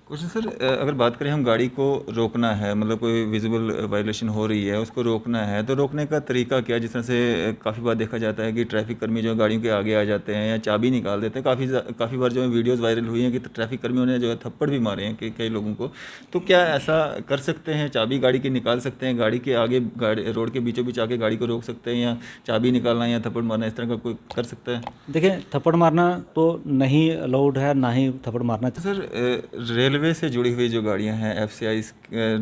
Question sir, अगर बात करें हम गाड़ी को रोकना है, मतलब कोई विजिबल वायलेशन हो रही है उसको रोकना है, तो रोकने का तरीका क्या है? जिस तरह से काफ़ी बार देखा जाता है कि ट्रैफिक कर्मी जो है गाड़ियों के आगे आ जाते हैं या चाबी निकाल देते हैं। काफ़ी बार जो है वीडियोस वायरल हुई हैं कि ट्रैफिक कर्मियों ने जो है थप्पड़ भी मारे हैं कि कई लोगों को। तो क्या ऐसा कर सकते हैं? चाबी गाड़ी की निकाल सकते हैं, गाड़ी के आगे गाड़ी रोड के बीचों बीच आके गाड़ी को रोक सकते हैं, या चाबी निकालना या थप्पड़ मारना इस तरह का कोई कर सकता है? देखिए, थप्पड़ मारना तो नहीं अलाउड है, ना ही थप्पड़ मारना सर, रेलवे से जुड़ी हुई जो गाड़ियां हैं, एफसीआई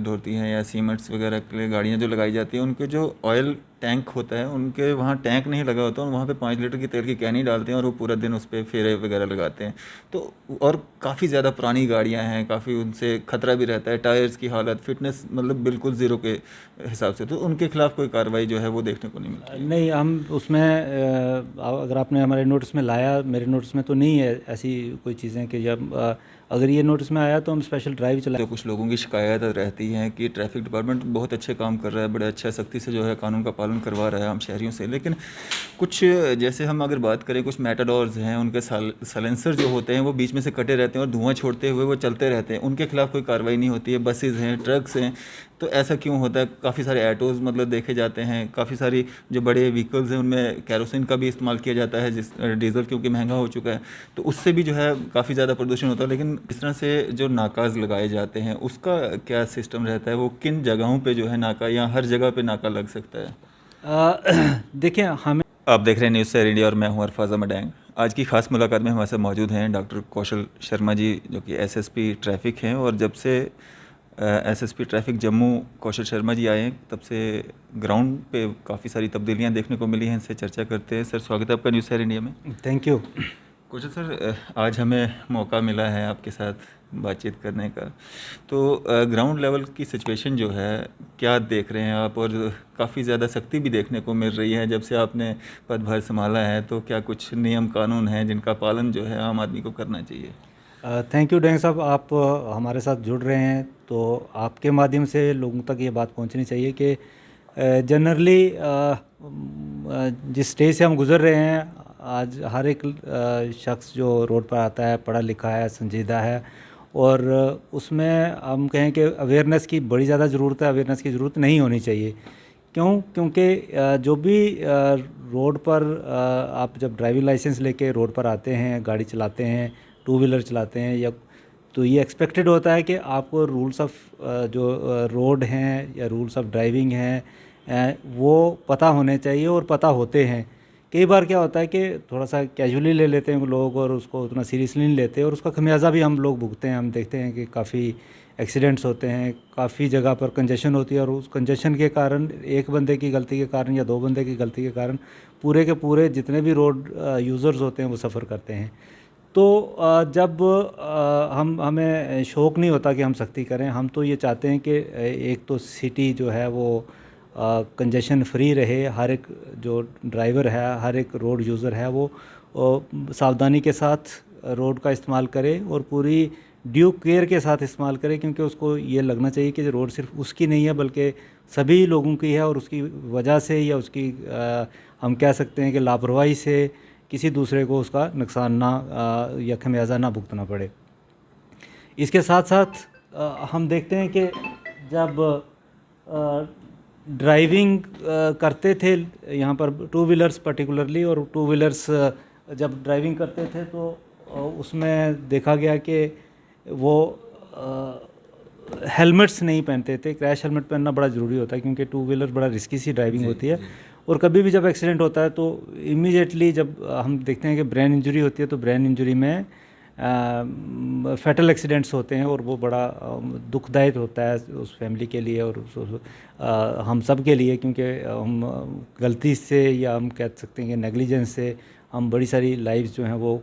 होती हैं या सीमेंट्स वगैरह के लिए गाड़ियां जो लगाई जाती हैं, उनके जो ऑयल टैंक होता है उनके वहाँ टैंक नहीं लगा होता, और वहाँ पे 5 लीटर की तेल की कैन ही डालते हैं और वो पूरा दिन उस पर फेरे वगैरह लगाते हैं। तो और काफ़ी ज़्यादा पुरानी गाड़ियां हैं, काफ़ी उनसे खतरा भी रहता है, टायर्स की हालत, फिटनेस मतलब बिल्कुल ज़ीरो के हिसाब से, तो उनके खिलाफ कोई कार्रवाई जो है वो देखने को नहीं मिलती है। नहीं, हम उसमें अगर आपने हमारे नोटिस में लाया, मेरे नोटिस में तो नहीं है ऐसी कोई चीज़ें कि जब अगर ये नोटिस में आया तो हम स्पेशल ड्राइव चला। जो कुछ लोगों की शिकायत रहती है कि ट्रैफिक डिपार्टमेंट बहुत अच्छे काम कर रहा है, बड़े अच्छा सख्ती से जो है कानून का पालन करवा रहा है आम शहरियों से, लेकिन कुछ, जैसे हम अगर बात करें, कुछ मेटाडोर्स हैं, उनके साइलेंसर जो होते हैं वो बीच में से कटे रहते हैं और धुआं छोड़ते हुए वो चलते रहते हैं, उनके खिलाफ कोई कार्रवाई नहीं होती है। बसेज़ हैं, ट्रक्स हैं, तो ऐसा क्यों होता है? काफ़ी सारे ऑटोज़ मतलब देखे जाते हैं, काफ़ी सारी जो बड़े व्हीकल्स हैं उनमें कैरोसिन का भी इस्तेमाल किया जाता है, जिस डीज़ल क्योंकि महंगा हो चुका है, तो उससे भी जो है काफ़ी ज़्यादा प्रदूषण होता है। लेकिन इस तरह से जो नाकाज़ लगाए जाते हैं उसका क्या सिस्टम रहता है? वो किन जगहों पे जो है नाका, या हर जगह पे नाका लग सकता है? देखिए, हमें आप देख रहे हैं न्यूज़ सैर इंडिया और मैं हूं अरफाज़ मडैंग। आज की खास मुलाकात में हमारे साथ मौजूद हैं डॉक्टर कौशल शर्मा जी, जो कि एसएसपी ट्रैफ़िक हैं, और जब से एसएसपी ट्रैफ़िक जम्मू कौशल शर्मा जी आए हैं तब से ग्राउंड पे काफ़ी सारी तब्दीलियां देखने को मिली हैं। इनसे चर्चा करते हैं। सर, स्वागत है आपका न्यूज़ सैर इंडिया में। Thank you. कौशल सर, आज हमें मौका मिला है आपके साथ बातचीत करने का, तो ग्राउंड लेवल की सिचुएशन जो है क्या देख रहे हैं आप? और काफ़ी ज़्यादा सख्ती भी देखने को मिल रही है जब से आपने पदभार संभाला है, तो क्या कुछ नियम कानून हैं जिनका पालन जो है आम आदमी को करना चाहिए? थैंक यू डेंग साहब, आप हमारे साथ जुड़ रहे हैं तो आपके माध्यम से लोगों तक ये बात पहुंचनी चाहिए कि जनरली जिस स्टेज से हम गुज़र रहे हैं, आज हर एक शख्स जो रोड पर आता है पढ़ा लिखा है, संजीदा है, और उसमें हम कहें कि अवेयरनेस की बड़ी ज़्यादा ज़रूरत है। अवेयरनेस की ज़रूरत नहीं होनी चाहिए। क्यों? क्योंकि जो भी रोड पर आप जब ड्राइविंग लाइसेंस लेके रोड पर आते हैं, गाड़ी चलाते हैं, टू व्हीलर चलाते हैं, या तो ये एक्सपेक्टेड होता है कि आपको रूल्स ऑफ जो रोड हैं या रूल्स ऑफ ड्राइविंग हैं, वो पता होने चाहिए और पता होते हैं। कई बार क्या होता है कि थोड़ा सा कैजुअली ले लेते हैं लोग और उसको उतना सीरियसली नहीं लेते, और उसका खमियाजा भी हम लोग भुगतते हैं। हम देखते हैं कि काफ़ी एक्सीडेंट्स होते हैं, काफ़ी जगह पर कंजेशन होती है, और उस कंजेशन के कारण, एक बंदे की गलती के कारण या दो बंदे की गलती के कारण, पूरे के पूरे जितने भी रोड यूज़र्स होते हैं वो सफ़र करते हैं। तो जब हमें शौक़ नहीं होता कि हम सख्ती करें। हम तो ये चाहते हैं कि एक तो सिटी जो है वो कंजेशन फ्री रहे। हर एक जो ड्राइवर है, हर एक रोड यूज़र है, वो सावधानी के साथ रोड का इस्तेमाल करे और पूरी ड्यू केयर के साथ इस्तेमाल करे, क्योंकि उसको ये लगना चाहिए कि रोड सिर्फ उसकी नहीं है बल्कि सभी लोगों की है, और उसकी वजह से या उसकी हम कह सकते हैं कि लापरवाही से किसी दूसरे को उसका नुकसान ना या खमियाजा ना भुगतना पड़े। इसके साथ साथ हम देखते हैं कि जब ड्राइविंग करते थे यहाँ पर टू व्हीलर्स पर्टिकुलरली, और टू व्हीलर्स जब ड्राइविंग करते थे तो उसमें देखा गया कि वो हेलमेट्स नहीं पहनते थे। क्रैश हेलमेट पहनना बड़ा ज़रूरी होता है, क्योंकि टू व्हीलर बड़ा रिस्की सी ड्राइविंग होती है। जी। और कभी भी जब एक्सीडेंट होता है तो इमीडिएटली जब हम देखते हैं कि ब्रेन इंजरी होती है, तो ब्रेन इंजरी में फैटल एक्सीडेंट्स होते हैं, और वो बड़ा दुखदायक होता है उस फैमिली के लिए और हम सब के लिए, क्योंकि हम गलती से या हम कह सकते हैं कि नेग्लिजेंस से हम बड़ी सारी लाइव्स जो हैं वो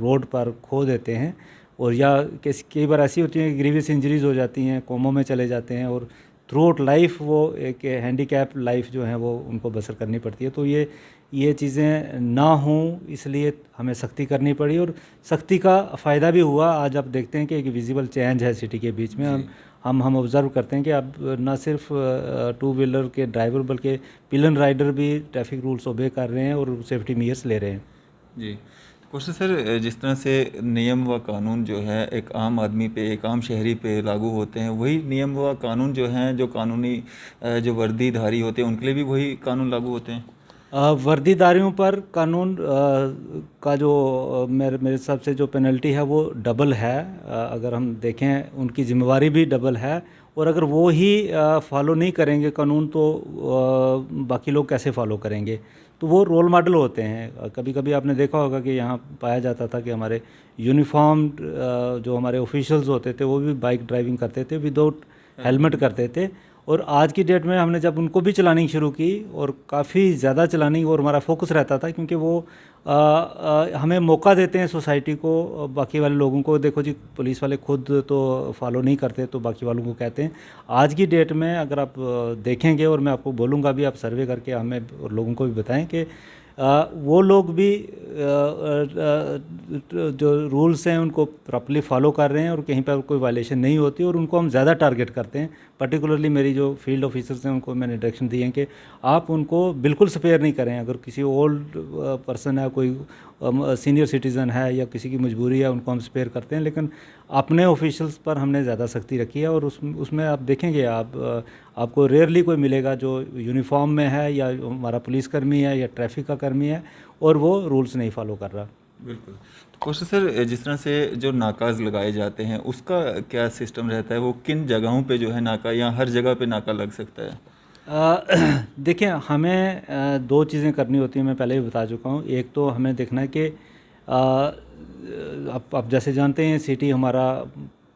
रोड पर खो देते हैं। और या कई बार ऐसी होती हैं कि ग्रीवियस इंजरीज़ हो जाती हैं, कोमों में चले जाते हैं, और थ्रू आउट लाइफ वो एक हैंडीकैप लाइफ जो है वो उनको बसर करनी पड़ती है। तो ये चीज़ें ना हों, इसलिए हमें सख्ती करनी पड़ी, और सख्ती का फ़ायदा भी हुआ। आज आप देखते हैं कि एक विजिबल चेंज है सिटी के बीच में। जी। हम ऑब्ज़र्व करते हैं कि अब ना सिर्फ टू व्हीलर के ड्राइवर बल्कि पिलन राइडर भी ट्रैफिक रूल्स ओबे कर रहे हैं और सेफ्टी मेजर्स ले रहे हैं। जी। कुछ सर जिस तरह से नियम व कानून जो है एक आम आदमी पे, एक आम शहरी पे लागू होते हैं, वही नियम व कानून जो हैं, जो कानूनी जो वर्दीधारी होते हैं उनके लिए भी वही कानून लागू होते हैं। वर्दीदारियों पर कानून का जो मेरे मेरे हिसाब से जो पेनल्टी है वो डबल है। अगर हम देखें उनकी जिम्मेवारी भी डबल है, और अगर वो ही फॉलो नहीं करेंगे कानून तो बाकी लोग कैसे फॉलो करेंगे। तो वो रोल मॉडल होते हैं। कभी कभी आपने देखा होगा कि यहाँ पाया जाता था कि हमारे यूनिफॉर्म जो हमारे ऑफिशियल्स होते थे वो भी बाइक ड्राइविंग करते थे, विदाउट हेलमेट करते थे। और आज की डेट में हमने जब उनको भी चलानी शुरू की, और काफ़ी ज़्यादा चलानी, और हमारा फोकस रहता था क्योंकि वो हमें मौका देते हैं सोसाइटी को, बाकी वाले लोगों को। देखो जी, पुलिस वाले खुद तो फॉलो नहीं करते तो बाकी वालों को कहते हैं। आज की डेट में अगर आप देखेंगे, और मैं आपको बोलूँगा भी, आप सर्वे करके हमें और लोगों को भी बताएं कि वो लोग भी जो रूल्स हैं उनको प्रॉपर्ली फॉलो कर रहे हैं, और कहीं पर कोई वायलेशन नहीं होती, और उनको हम ज़्यादा टारगेट करते हैं। पर्टिकुलरली मेरी जो फील्ड ऑफिसर्स हैं उनको मैंने डायरेक्शन दी है कि आप उनको बिल्कुल स्पेयर नहीं करें। अगर किसी ओल्ड पर्सन है, कोई सीनियर सिटीज़न है, या किसी की मजबूरी है, उनको हम स्पेयर करते हैं, लेकिन अपने ऑफिशियल्स पर हमने ज़्यादा सख्ती रखी है। और उसमें आप देखेंगे, आपको रेयरली कोई मिलेगा जो यूनिफॉर्म में है, या हमारा पुलिसकर्मी है, या ट्रैफिक का कर्मी है, और वो रूल्स नहीं फॉलो कर रहा। बिल्कुल। तो कौशल सर, जिस तरह से जो नाकाज लगाए जाते हैं उसका क्या सिस्टम रहता है? वो किन जगहों पे जो है नाका, या हर जगह पे नाका लग सकता है? देखिए, हमें दो चीज़ें करनी होती हैं, मैं पहले भी बता चुका हूँ। एक तो हमें देखना है कि आप जैसे जानते हैं सिटी हमारा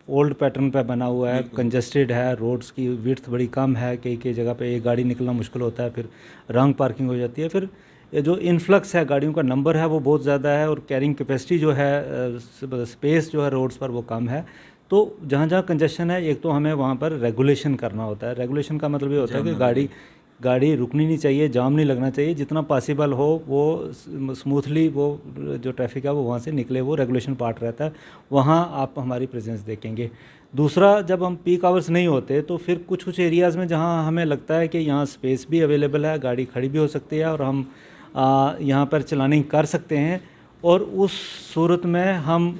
ओल्ड पैटर्न पे बना हुआ है, कंजस्टेड है, रोड्स की विड्थ बड़ी कम है, कई कई जगह पे एक गाड़ी निकलना मुश्किल होता है, फिर रॉन्ग पार्किंग हो जाती है, फिर ये जो इन्फ्लक्स है, गाड़ियों का नंबर है वो बहुत ज़्यादा है, और कैरिंग कैपेसिटी जो है, स्पेस जो है रोड्स पर वो कम है। तो जहाँ जहाँ कंजेशन है, एक तो हमें वहाँ पर रेगुलेशन करना होता है। रेगुलेशन का मतलब ये होता है कि गाड़ी रुकनी नहीं चाहिए, जाम नहीं लगना चाहिए, जितना पॉसिबल हो वो स्मूथली वो जो ट्रैफिक है वो वहाँ से निकले, वो रेगुलेशन पार्ट रहता है। वहाँ आप हमारी प्रेजेंस देखेंगे। दूसरा, जब हम पीक आवर्स नहीं होते तो फिर कुछ कुछ एरियाज़ में जहाँ हमें लगता है कि यहाँ स्पेस भी अवेलेबल है, गाड़ी खड़ी भी हो सकती है, और हम यहाँ पर चलानिंग कर सकते हैं, और उस सूरत में हम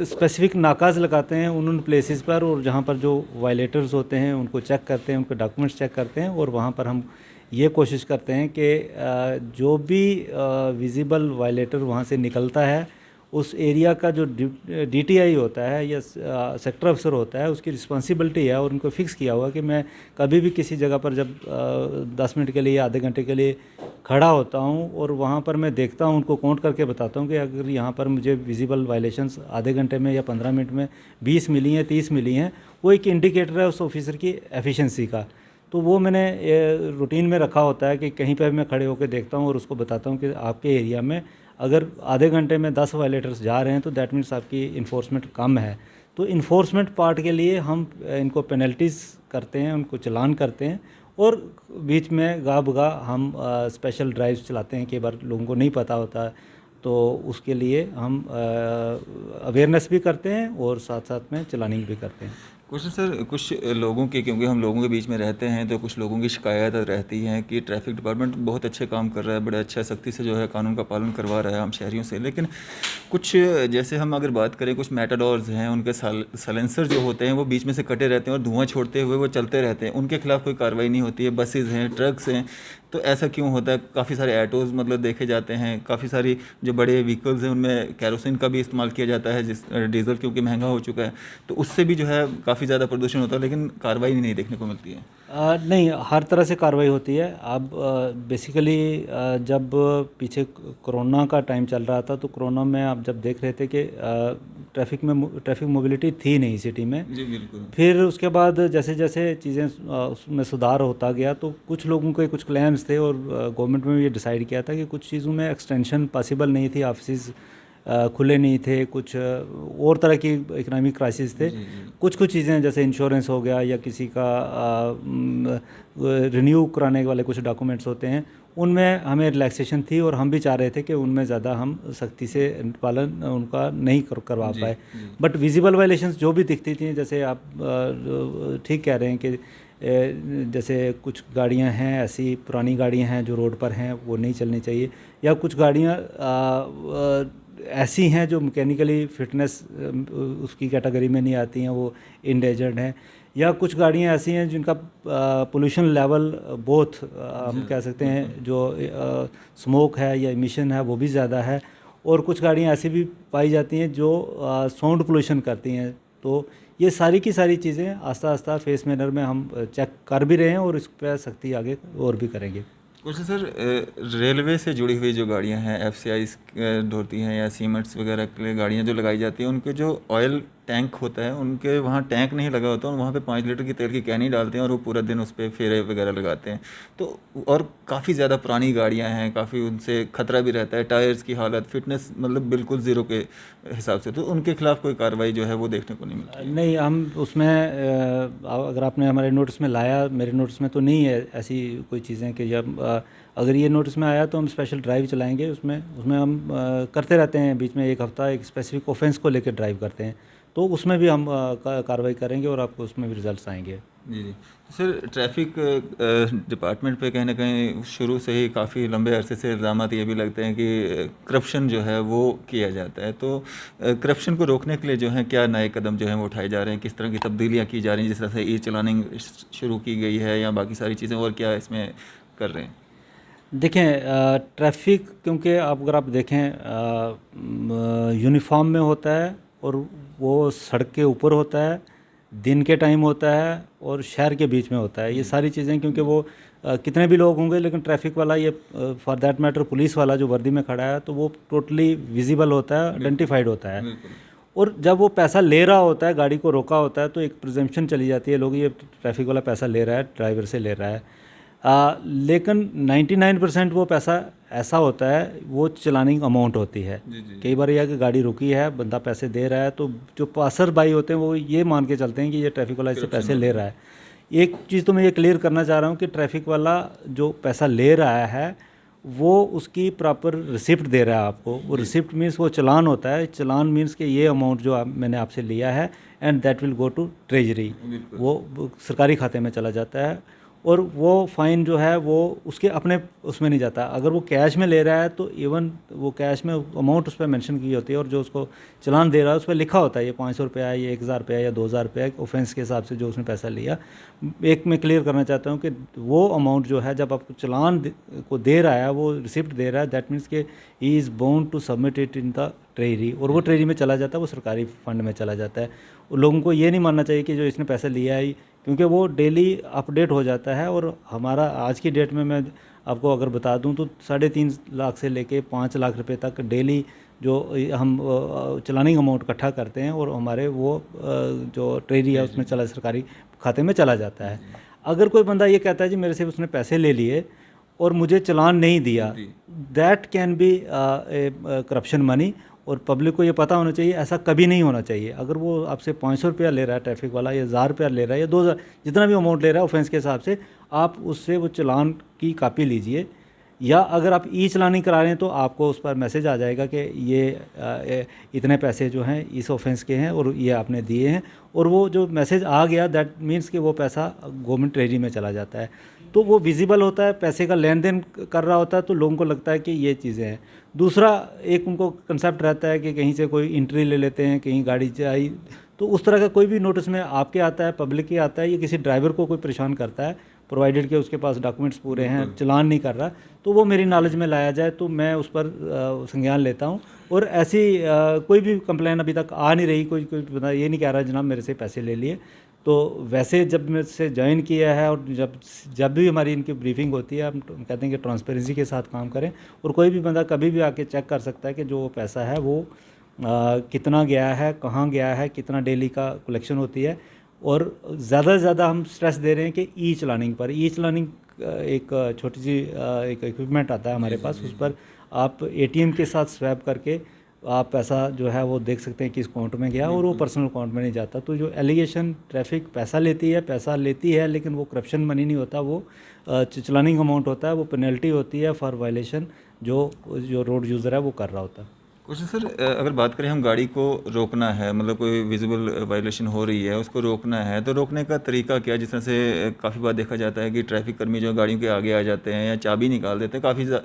स्पेसिफिक नाकाज लगाते हैं उन प्लेसेस पर, और जहाँ पर जो वायलेटर्स होते हैं उनको चेक करते हैं, उनके डॉक्यूमेंट्स चेक करते हैं, और वहाँ पर हम ये कोशिश करते हैं कि जो भी विजिबल वायलेटर वहाँ से निकलता है, उस एरिया का जो DTI होता है या सेक्टर अफसर होता है, उसकी रिस्पॉन्सिबिलिटी है, और उनको फिक्स किया हुआ कि मैं कभी भी किसी जगह पर जब 10 मिनट के लिए या आधे घंटे के लिए खड़ा होता हूं, और वहां पर मैं देखता हूं, उनको काउंट करके बताता हूं कि अगर यहां पर मुझे विजिबल वायलेशंस आधे घंटे में या 15 मिनट में 20 मिली हैं, 30 मिली हैं, वो एक इंडिकेटर है उस ऑफिसर की एफिशिएंसी का। तो वो मैंने रूटीन में रखा होता है कि कहीं पर मैं खड़े होकर देखता हूँ और उसको बताता हूँ कि आपके एरिया में अगर आधे घंटे में 10 वायलेटर्स जा रहे हैं तो दैट मीन्स आपकी इन्फोर्समेंट कम है। तो इन्फोर्समेंट पार्ट के लिए हम इनको पेनल्टीज़ करते हैं, उनको चालान करते हैं, और बीच में गा बगा हम स्पेशल ड्राइव्स चलाते हैं। कई बार लोगों को नहीं पता होता, तो उसके लिए हम अवेयरनेस भी करते हैं और साथ साथ में चलानिंग भी करते हैं। कुछ सर, कुछ लोगों की, क्योंकि हम लोगों के बीच में रहते हैं, तो कुछ लोगों की शिकायत रहती है कि ट्रैफिक डिपार्टमेंट बहुत अच्छे काम कर रहा है, बड़े अच्छा सख्ती से जो है कानून का पालन करवा रहा है आम शहरियों से, लेकिन कुछ जैसे हम अगर बात करें, कुछ मैटाडोर्स हैं, उनके साइलेंसर जो होते हैं वो बीच में से कटे रहते हैं और धुआं छोड़ते हुए वो चलते रहते हैं, उनके खिलाफ कोई कार्रवाई नहीं होती है। बसेज़ हैं, ट्रक्स हैं, तो ऐसा क्यों होता है? काफ़ी सारे ऑटोज़ मतलब देखे जाते हैं, काफ़ी सारी जो बड़े व्हीकल्स हैं उनमें कैरोसिन का भी इस्तेमाल किया जाता है, डीजल क्योंकि महंगा हो चुका है, तो उससे भी जो है काफ़ी ज़्यादा प्रदूषण होता है, लेकिन कार्रवाई नहीं देखने को मिलती है। नहीं, हर तरह से कार्रवाई होती है। अब बेसिकली जब पीछे कोरोना का टाइम चल रहा था, तो कोरोना में आप जब देख रहे थे कि ट्रैफिक मोबिलिटी थी नहीं सिटी में। जी बिल्कुल। फिर उसके बाद जैसे जैसे चीज़ें उसमें सुधार होता गया, तो कुछ लोगों के कुछ क्लेम्स थे, और गवर्नमेंट में भी ये डिसाइड किया था कि कुछ चीज़ों में एक्सटेंशन पॉसिबल नहीं थी, ऑफिस खुले नहीं थे, कुछ और तरह की इकोनॉमिक क्राइसिस थे। कुछ चीज़ें जैसे इंश्योरेंस हो गया, या किसी का रिन्यू कराने वाले कुछ डॉक्यूमेंट्स होते हैं, उनमें हमें रिलैक्सेशन थी और हम भी चाह रहे थे कि उनमें ज़्यादा हम सख्ती से पालन उनका नहीं करवा पाए। बट विजिबल वायलेशंस जो भी दिखती थी, जैसे आप ठीक कह रहे हैं कि जैसे कुछ गाड़ियां हैं, ऐसी पुरानी गाड़ियां हैं जो रोड पर हैं, वो नहीं चलनी चाहिए, या कुछ गाड़ियां ऐसी हैं जो मैकेनिकली फिटनेस उसकी कैटेगरी में नहीं आती हैं, वो इंडेंजर्ड हैं, या कुछ गाड़ियां ऐसी हैं जिनका पोल्यूशन लेवल बहुत हम कह सकते हैं जो स्मोक है या इमिशन है वो भी ज़्यादा है, और कुछ गाड़ियां ऐसी भी पाई जाती हैं जो साउंड पोल्यूशन करती हैं। तो ये सारी की सारी चीज़ें आस्ता आस्ता फेस मैनर में हम चेक कर भी रहे हैं और इस पर सख्ती आगे और भी करेंगे। कुछ सर रेलवे से जुड़ी हुई जो गाड़ियां हैं, एफसीआईज होती हैं या सीमेंट्स वगैरह के लिए गाड़ियां जो लगाई जाती हैं, उनके जो ऑयल टैंक होता है, उनके वहाँ टैंक नहीं लगा होता, और वहाँ पे 5 लीटर की तेल की कैन ही डालते हैं और वो पूरा दिन उस पर फेरे वगैरह लगाते हैं। तो और काफ़ी ज़्यादा पुरानी गाड़ियाँ हैं, काफ़ी उनसे खतरा भी रहता है, टायर्स की हालत, फिटनेस मतलब बिल्कुल ज़ीरो के हिसाब से, तो उनके खिलाफ कोई कार्रवाई जो है वो देखने को नहीं मिलती। नहीं, हम उसमें अगर आपने हमारे नोटिस में लाया, मेरे नोटिस में तो नहीं है ऐसी कोई चीज़ें कि जब अगर ये नोटिस में आया तो हम स्पेशल ड्राइव चलाएंगे। उसमें हम करते रहते हैं, बीच में एक हफ़्ता एक स्पेसिफिक ऑफेंस को लेकर ड्राइव करते हैं, तो उसमें भी हम कार्रवाई करेंगे और आपको उसमें भी रिजल्ट्स आएंगे। जी जी। तो सर ट्रैफिक डिपार्टमेंट पे कहीं ना कहीं शुरू से ही काफ़ी लंबे अरसे से इल्ज़ाम ये भी लगते हैं कि करप्शन जो है वो किया जाता है। तो करप्शन को रोकने के लिए जो है क्या नए कदम जो हैं वो उठाए जा रहे हैं, किस तरह की तब्दीलियाँ की जा रही हैं, जिस तरह से ई चलानिंग शुरू की गई है या बाकी सारी चीज़ें, और क्या इसमें कर रहे हैं? देखें, ट्रैफिक क्योंकि अगर आप देखें यूनिफॉर्म में होता है और वो सड़क के ऊपर होता है, दिन के टाइम होता है और शहर के बीच में होता है। ये सारी चीज़ें क्योंकि वो कितने भी लोग होंगे, लेकिन ट्रैफिक वाला ये फॉर दैट मैटर पुलिस वाला जो वर्दी में खड़ा है तो वो टोटली विजिबल होता है, आइडेंटिफाइड होता है। और जब वो पैसा ले रहा होता है, गाड़ी को रोका होता है, तो एक प्रिजम्पशन चली जाती है, लोग ये ट्रैफिक वाला पैसा ले रहा है, ड्राइवर से ले रहा है। लेकिन 99% वो पैसा ऐसा होता है, वो चलानिंग अमाउंट होती है। कई बार यह कि गाड़ी रुकी है, बंदा पैसे दे रहा है, तो जो पासर बाई होते हैं वो ये मान के चलते हैं कि ये ट्रैफिक वाला इससे पैसे ले रहा है। एक चीज़ तो मैं ये क्लियर करना चाह रहा हूँ कि ट्रैफिक वाला जो पैसा ले रहा है वो उसकी प्रॉपर रिसिप्ट दे रहा है आपको। वो रिसिप्ट मीन्स वो चलान होता है, चलान मीन्स कि ये अमाउंट जो मैंने आपसे लिया है and that will go to treasury, वो सरकारी खाते में चला जाता है। और वो फ़ाइन जो है वो उसके अपने उसमें नहीं जाता। अगर वो कैश में ले रहा है तो इवन वो कैश में अमाउंट उस पर मेंशन की होती है, और जो उसको चलान दे रहा है उस पर लिखा होता है ये 500 रुपया है, ये 1000 रुपया या 2000 रुपया, ऑफेंस के हिसाब से जो उसने पैसा लिया। एक मैं क्लियर करना चाहता हूँ कि वो अमाउंट जो है जब आपको चलान को दे रहा है, वो रिसिप्ट दे रहा है, दैट मीन्स के he is bound to submit it in the treasury, और वो ट्रेजरी में चला जाता है, वो सरकारी फंड में चला जाता है। लोगों को ये नहीं मानना चाहिए कि जो इसने पैसा लिया है, क्योंकि वो डेली अपडेट हो जाता है। और हमारा आज की डेट में मैं आपको अगर बता दूं तो 3.5 लाख से लेके 5 लाख रुपए तक डेली जो हम चलानिंग अमाउंट इकट्ठा करते हैं और हमारे वो जो ट्रेजरी है उसमें चला, सरकारी खाते में चला जाता है। अगर कोई बंदा ये कहता है जी मेरे से उसने पैसे ले लिए और मुझे चलान नहीं दिया, that can be corruption money, और पब्लिक को ये पता होना चाहिए ऐसा कभी नहीं होना चाहिए। अगर वो आपसे 500 रुपया ले रहा है ट्रैफिक वाला, या 1000 रुपया ले रहा है, या 2000, जितना भी अमाउंट ले रहा है ऑफेंस के हिसाब से, आप उससे वो चलान की कापी लीजिए। या अगर आप ई चलानी करा रहे हैं तो आपको उस पर मैसेज आ जाएगा कि ये इतने पैसे जो हैं इस ऑफेंस के हैं और ये आपने दिए हैं, और वो जो मैसेज आ गया दैट मीन्स कि वो पैसा गवर्नमेंट ट्रेजरी में चला जाता है। तो वो विजिबल होता है, पैसे का लेन देन कर रहा होता है, तो लोगों को लगता है कि ये चीज़ें हैं। दूसरा एक उनको कंसेप्ट रहता है कि कहीं से कोई एंट्री ले लेते हैं, कहीं गाड़ी आई, तो उस तरह का कोई भी नोटिस में आपके आता है, पब्लिक के आता है, या किसी ड्राइवर को कोई परेशान करता है, प्रोवाइडेड कि उसके पास डॉक्यूमेंट्स पूरे हैं, चलान नहीं कर रहा, तो वो मेरी नॉलेज में लाया जाए तो मैं उस पर संज्ञान लेता हूँ। और ऐसी कोई भी कंप्लेन अभी तक आ नहीं रही, कोई बंदा ये नहीं कह रहा जनाब मेरे से पैसे ले लिए। तो वैसे जब मैं से ज्वाइन किया है और जब भी हमारी इनकी ब्रीफिंग होती है, हम कहते हैं कि ट्रांसपेरेंसी के साथ काम करें, और कोई भी बंदा कभी भी आके चेक कर सकता है कि जो पैसा है वो कितना गया है, कहाँ गया है, कितना डेली का कलेक्शन होती है। और ज़्यादा से ज़्यादा हम स्ट्रेस दे रहे हैं कि ई चलानिंग पर। ई चलानिंग एक छोटी सी एक इक्विपमेंट आता है हमारे पास, उस पर आप ATM के साथ स्वैप करके आप पैसा जो है वो देख सकते हैं कि इस अकाउंट में गया और वो पर्सनल अकाउंट में नहीं जाता। तो जो एलिगेशन ट्रैफिक पैसा लेती है लेकिन वो करप्शन मनी नहीं होता, वो चलानिंग अमाउंट होता है, वो पेनल्टी होती है फॉर वायलेशन जो जो रोड यूज़र है वो कर रहा होता है। कुछ सर, अगर बात करें हम गाड़ी को रोकना है, मतलब कोई विजिबल वायलेशन हो रही है उसको रोकना है, तो रोकने का तरीका क्या है? जिस तरह से काफ़ी बार देखा जाता है कि ट्रैफिक कर्मी जो गाड़ियों के आगे आ जाते हैं या चाबी निकाल देते हैं।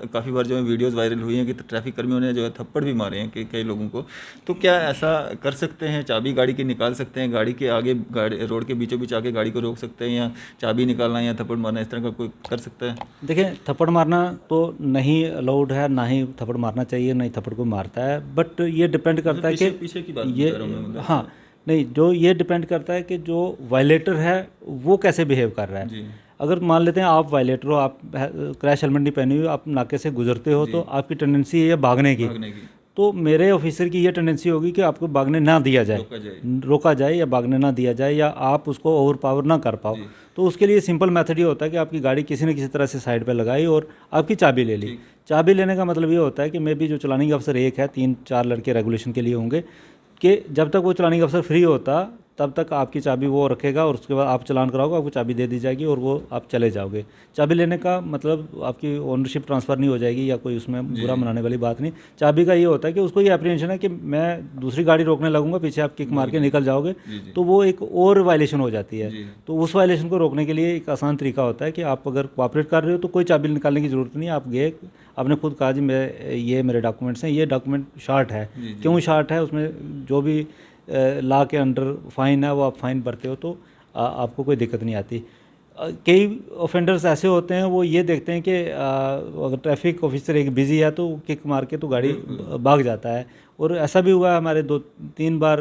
काफ़ी बार जो है वीडियोज़ वायरल हुई हैं कि ट्रैफिक कर्मियों ने जो है थप्पड़ भी मारे हैं कई लोगों को। तो क्या ऐसा कर सकते हैं? चाबी गाड़ी की निकाल सकते हैं, गाड़ी के आगे गाड़ी रोड के बीचों बीच आके गाड़ी को रोक सकते हैं, या चाबी निकालना या थप्पड़ मारना इस तरह का कोई कर सकता है? देखिए, थप्पड़ मारना तो नहीं अलाउड है, ना ही थप्पड़ मारना चाहिए, ना ही थप्पड़ को मारता है। बट ये डिपेंड करता है कि पीछे की बात ये बता रहा हूँ मैं, मतलब हाँ, नहीं, जो ये डिपेंड करता है कि जो वायलेटर है वो कैसे बिहेव कर रहा है। जी अगर मान लेते हैं आप वायलेटर हो, आप क्रैश हेलमेट नहीं पहनी हुई, आप नाके से गुजरते हो, तो आपकी टेंडेंसी है भागने की। भागने की तो मेरे ऑफिसर की ये टेंडेंसी होगी कि आपको भागने ना दिया जाए, रोका जाए। रोका जाए या भागने ना दिया जाए, या आप उसको ओवर पावर ना कर पाओ। जी तो उसके लिए सिंपल मेथड ये होता है कि आपकी गाड़ी किसी न किसी तरह से साइड पे लगाई और आपकी चाबी ले ली। ठीक। चाबी लेने का मतलब ये होता है कि मे बी जो चलानिंग अफसर एक है, 3-4 लड़के रेगुलेशन के लिए होंगे, कि जब तक वो चलानिंग अफसर फ्री होता तब तक आपकी चाबी वो रखेगा और उसके बाद आप चलान कराओगे, आपको चाबी दे दी जाएगी और वो आप चले जाओगे। चाबी लेने का मतलब आपकी ओनरशिप ट्रांसफ़र नहीं हो जाएगी या कोई उसमें बुरा मनाने वाली बात नहीं। चाबी का ये होता है कि उसको ये अप्रीहेंशन है कि मैं दूसरी गाड़ी रोकने लगूंगा, पीछे आप किक मार के निकल जाओगे, तो वो एक और वायलेशन हो जाती है। तो उस वायलेशन को रोकने के लिए एक आसान तरीका होता है कि आप अगर कोऑपरेट कर रहे हो तो कोई चाबी निकालने की ज़रूरत नहीं है। आप गए, आपने खुद कहा जी ये मेरे डॉक्यूमेंट्स हैं, ये डॉक्यूमेंट शार्ट है। क्यों शार्ट है? उसमें जो भी लॉ के अंडर फ़ाइन है वो आप फ़ाइन भरते हो, तो आपको कोई दिक्कत नहीं आती। कई ऑफेंडर्स ऐसे होते हैं, वो ये देखते हैं कि अगर ट्रैफिक ऑफिसर एक बिज़ी है तो किक मार के तो गाड़ी भाग जाता है। और ऐसा भी हुआ है, हमारे 2-3 बार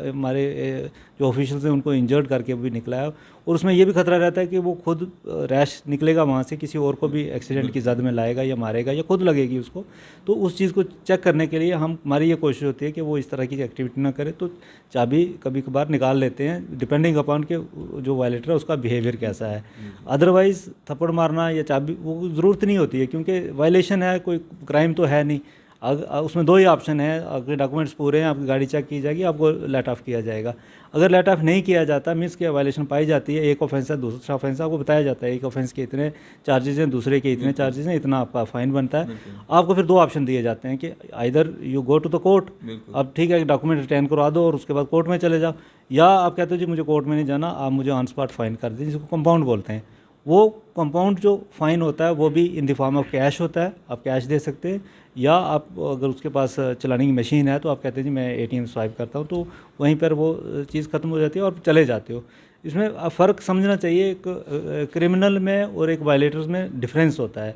हमारे जो ऑफिशियल्स हैं उनको इंजर्ड करके भी निकला है। और उसमें ये भी खतरा रहता है कि वो खुद रैश निकलेगा वहाँ से, किसी और को भी एक्सीडेंट की जद में लाएगा या मारेगा या खुद लगेगी उसको। तो उस चीज़ को चेक करने के लिए हमारी ये कोशिश होती है कि वो इस तरह की एक्टिविटी ना करे। तो चाबी कभी कभार निकाल लेते हैं, डिपेंडिंग अपॉन के जो वायलेटर है उसका बिहेवियर कैसा है। अदरवाइज़ थप्पड़ मारना या चाबी वो ज़रूरत नहीं होती है, क्योंकि वायलेशन है, कोई क्राइम तो है नहीं। उसमें 2 ही ऑप्शन है, अगर डॉक्यूमेंट्स पूरे हैं आपकी गाड़ी चेक की जाएगी, आपको लेट ऑफ किया जाएगा। अगर लेट ऑफ नहीं किया जाता, मीन्स कि वायलेशन पाई जाती है, एक ऑफेंस है, दूसरा ऑफेंस है, आपको बताया जाता है एक ऑफेंस के इतने चार्जेस हैं, दूसरे के इतने चार्जेस हैं, इतना आपका फ़ाइन बनता है। आपको फिर 2 ऑप्शन दिए जाते हैं कि either you go to the court, अब ठीक है डॉक्यूमेंट रिटर्न करवा दो और उसके बाद कोर्ट में चले जाओ, या आप कहते हो जी मुझे कोर्ट में नहीं जाना, आप मुझे ऑन स्पॉट फ़ाइन कर दीजिए, जिसको कंपाउंड बोलते हैं। वो कंपाउंड जो फ़ाइन होता है वो भी in the form of cash होता है, आप कैश दे सकते हैं, या आप अगर उसके पास चलाने की मशीन है तो आप कहते हैं जी मैं एटीएम स्वाइप करता हूँ, तो वहीं पर वो चीज़ ख़त्म हो जाती है और चले जाते हो। इसमें फ़र्क समझना चाहिए, एक क्रिमिनल में और एक वायलेटर्स में डिफरेंस होता है।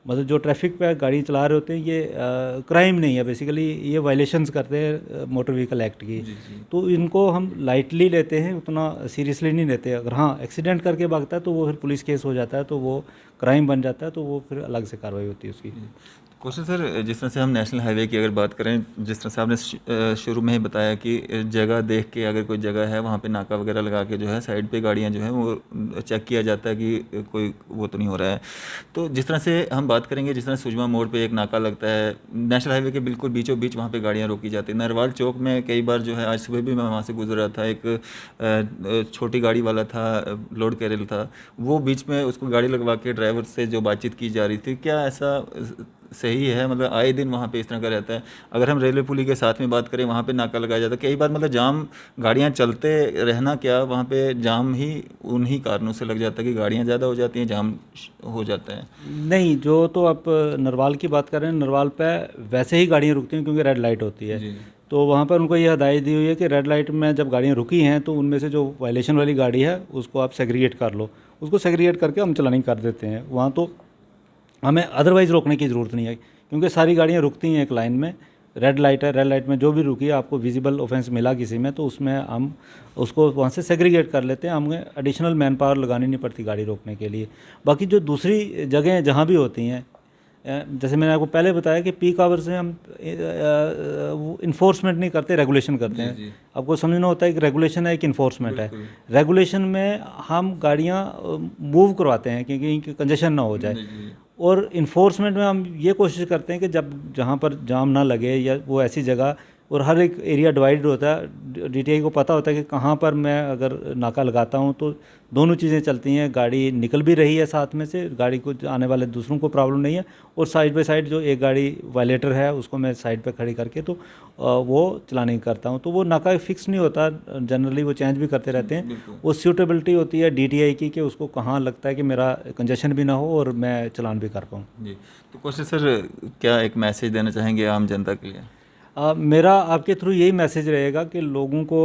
मतलब जो ट्रैफिक पे गाड़ी चला रहे होते हैं ये क्राइम नहीं है, बेसिकली ये वायलेशंस करते हैं मोटर व्हीकल एक्ट की। तो इनको हम लाइटली लेते हैं, उतना सीरियसली नहीं लेते। अगर हाँ एक्सीडेंट करके भागता है तो वो फिर पुलिस केस हो जाता है, तो वो क्राइम बन जाता है, तो वो फिर अलग से कार्रवाई होती है उसकी। क्वेश्चन सर, जिस तरह से हम नेशनल हाईवे की अगर बात करें, जिस तरह से आपने शुरू में ही बताया कि जगह देख के अगर कोई जगह है वहाँ पे नाका वगैरह लगा के जो है साइड पे गाड़ियाँ जो हैं वो चेक किया जाता है कि कोई वो तो नहीं हो रहा है। तो जिस तरह से हम बात करेंगे, जिस तरह सुजमा मोड़ पे एक नाका लगता है नेशनल हाईवे के बिल्कुल बीचों बीच, वहाँ पे गाड़ियाँ रोकी जाती है। नरवाल चौक में कई बार जो है, आज सुबह भी मैं वहाँ से गुजर रहा था, एक छोटी गाड़ी वाला था, लोड कैरियर था, वो बीच में उसको गाड़ी लगवा के ड्राइवर से जो बातचीत की जा रही थी, क्या ऐसा सही है? मतलब आए दिन वहाँ पे इस तरह का रहता है। अगर हम रेलवे पुली के साथ में बात करें, वहाँ पे नाका लगाया जाता है कई बार, मतलब जाम, गाड़ियाँ चलते रहना क्या, वहाँ पे जाम ही उन्हीं कारणों से लग जाता है कि गाड़ियाँ ज़्यादा हो जाती हैं, जाम हो जाता है। नहीं, जो तो आप नरवाल की बात कर रहे हैं, नरवाल पे वैसे ही गाड़ियाँ रुकती हैं क्योंकि रेड लाइट होती है। तो वहाँ पर उनको ये हदायत दी हुई है कि रेड लाइट में जब गाड़ियाँ रुकी हैं तो उनमें से जो वायलेशन वाली गाड़ी है उसको आप सेग्रीगेट कर लो, उसको सेग्रीगेट करके हम चलानी कर देते हैं। वहाँ तो हमें अदरवाइज़ रोकने की ज़रूरत नहीं है, क्योंकि सारी गाड़ियाँ रुकती हैं एक लाइन में। रेड लाइट है, रेड लाइट में जो भी रुकी है, आपको विजिबल ऑफेंस मिला किसी में, तो उसमें हम उसको वहाँ से सेग्रीगेट कर लेते हैं। हमें एडिशनल मैन पावर लगानी नहीं पड़ती गाड़ी रोकने के लिए। बाकी जो दूसरी जगहें जहाँ भी होती हैं, जैसे मैंने आपको पहले बताया कि पीक आवर्स में हम इन्फोर्समेंट नहीं करते, रेगुलेशन करते हैं। आपको समझना होता है कि रेगुलेशन है, एक इन्फोर्समेंट है। रेगुलेशन में हम गाड़ियाँ मूव करवाते हैं क्योंकि कंजेशन ना हो जाए, और इन्फोर्समेंट में हम ये कोशिश करते हैं कि जब जहाँ पर जाम ना लगे या वो ऐसी जगह, और हर एक एरिया डिवाइड होता है, डीटीआई को पता होता है कि कहाँ पर मैं अगर नाका लगाता हूँ तो दोनों चीज़ें चलती हैं, गाड़ी निकल भी रही है साथ में से, गाड़ी को आने वाले दूसरों को प्रॉब्लम नहीं है, और साइड बाय साइड जो एक गाड़ी वायलेटर है उसको मैं साइड पे खड़ी करके तो वो चलाने की करता हूँ। तो वो नाका फिक्स नहीं होता, जनरली वो चेंज भी करते रहते हैं। बिल्कुल। वो सूटेबिलिटी होती है डीटीआई की कि उसको कहाँ लगता है कि मेरा कंजेशन भी ना हो और मैं चलान भी कर पाऊँ। जी, तो क्वेश्चन सर, क्या एक मैसेज देना चाहेंगे आम जनता के लिए? मेरा आपके थ्रू यही मैसेज रहेगा कि लोगों को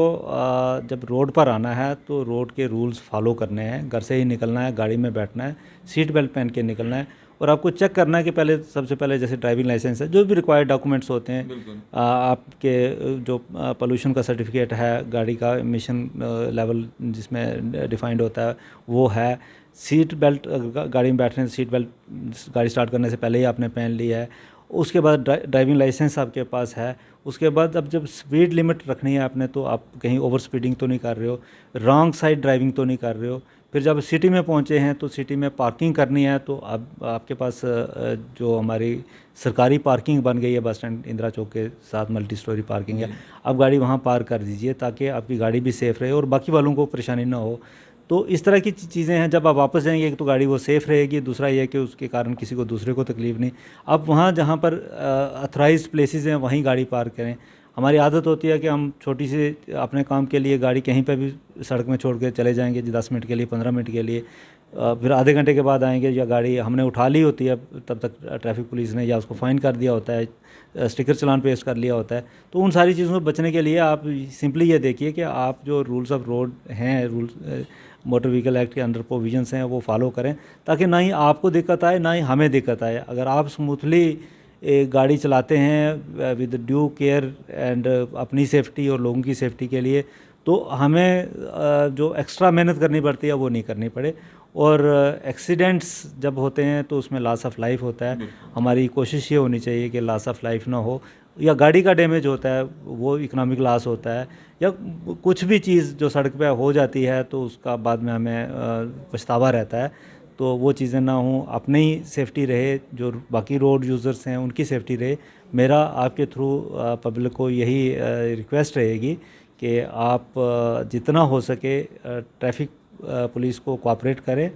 जब रोड पर आना है तो रोड के रूल्स फॉलो करने हैं, घर से ही निकलना है, गाड़ी में बैठना है, सीट बेल्ट पहन के निकलना है, और आपको चेक करना है कि पहले सबसे पहले जैसे ड्राइविंग लाइसेंस है, जो भी रिक्वायर्ड डॉक्यूमेंट्स होते हैं, बिल्कुल। आपके जो पोल्यूशन का सर्टिफिकेट है, गाड़ी का एमिशन लेवल जिसमें डिफाइंड होता है वो है, सीट बेल्ट गाड़ी में बैठने से सीट बेल्ट गाड़ी स्टार्ट करने से पहले ही आपने पहन ली है, उसके बाद ड्राइविंग लाइसेंस आपके पास है, उसके बाद अब जब स्पीड लिमिट रखनी है आपने तो आप कहीं ओवर स्पीडिंग तो नहीं कर रहे हो, रॉन्ग साइड ड्राइविंग तो नहीं कर रहे हो। फिर जब सिटी में पहुंचे हैं तो सिटी में पार्किंग करनी है तो अब आपके पास जो हमारी सरकारी पार्किंग बन गई है बस स्टैंड इंदिरा चौक के साथ, मल्टी स्टोरी पार्किंग है, आप गाड़ी वहाँ पार्क कर दीजिए ताकि आपकी गाड़ी भी सेफ़ रहे और बाकी वालों को परेशानी ना हो। तो इस तरह की चीज़ें हैं, जब आप वापस जाएंगे एक तो गाड़ी वो सेफ़ रहेगी, दूसरा ये है कि उसके कारण किसी को दूसरे को तकलीफ़ नहीं। आप वहाँ जहाँ पर अथराइज्ड प्लेसेस हैं वहीं गाड़ी पार्क करें। हमारी आदत होती है कि हम छोटी सी अपने काम के लिए गाड़ी कहीं पे भी सड़क में छोड़ के चले जाएंगे 10 मिनट के लिए, 15 मिनट के लिए, फिर आधे घंटे के बाद आएंगे, या गाड़ी हमने उठा ली होती है तब तक ट्रैफिक पुलिस ने या उसको फ़ाइन कर दिया होता है, स्टिकर चालान पेस्ट कर लिया होता है। तो उन सारी चीज़ों से बचने के लिए आप सिंपली ये देखिए कि आप जो रूल्स ऑफ रोड हैं, रूल्स मोटर व्हीकल एक्ट के अंडर प्रोविजंस हैं वो फॉलो करें, ताकि ना ही आपको दिक्कत आए ना ही हमें दिक्कत आए। अगर आप स्मूथली एक गाड़ी चलाते हैं विद ड्यू केयर एंड अपनी सेफ्टी और लोगों की सेफ्टी के लिए, तो हमें जो एक्स्ट्रा मेहनत करनी पड़ती है वो नहीं करनी पड़े। और एक्सीडेंट्स जब होते हैं तो उसमें लॉस ऑफ लाइफ होता है। हमारी कोशिश ये होनी चाहिए कि लॉस ऑफ लाइफ ना हो, या गाड़ी का डैमेज होता है वो इकोनॉमिक लॉस होता है, या कुछ भी चीज़ जो सड़क पे हो जाती है तो उसका बाद में हमें पछतावा रहता है। तो वो चीज़ें ना हों, अपनी ही सेफ्टी रहे, जो बाकी रोड यूज़र्स हैं उनकी सेफ्टी रहे। मेरा आपके थ्रू पब्लिक को यही रिक्वेस्ट रहेगी कि आप जितना हो सके ट्रैफिक पुलिस को कोऑपरेट करें,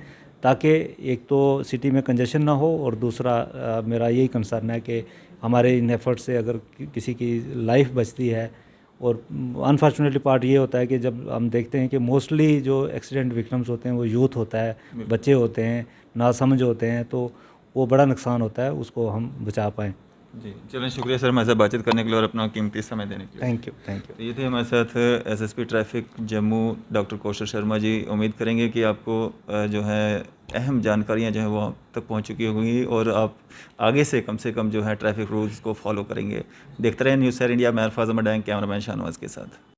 ताकि एक तो सिटी में कंजेशन ना हो, और दूसरा मेरा यही कंसर्न है कि हमारे इन एफर्ट से अगर किसी की लाइफ बचती है। और अनफॉर्चुनेटली पार्ट ये होता है कि जब हम देखते हैं कि मोस्टली जो एक्सीडेंट विक्टिम्स होते हैं वो यूथ होता है, बच्चे होते हैं, नासमझ होते हैं, तो वो बड़ा नुकसान होता है, उसको हम बचा पाएँ। जी, चलें, शुक्रिया सर हमारे साथ बातचीत करने के लिए और अपना कीमती समय देने के लिए। Thank you, thank you. तो ये थे हमारे साथ एसएसपी ट्रैफिक जम्मू डॉक्टर कौशल शर्मा जी। उम्मीद करेंगे कि आपको जो है अहम जानकारियां जो है वो आप तक पहुंच चुकी होंगी और आप आगे से कम जो है ट्रैफिक रूल्स को फॉलो करेंगे। देखते रहें न्यूज़ सर इंडिया। मैं अल्फाज अहमद, कैमरामैन शाहनवाज के साथ।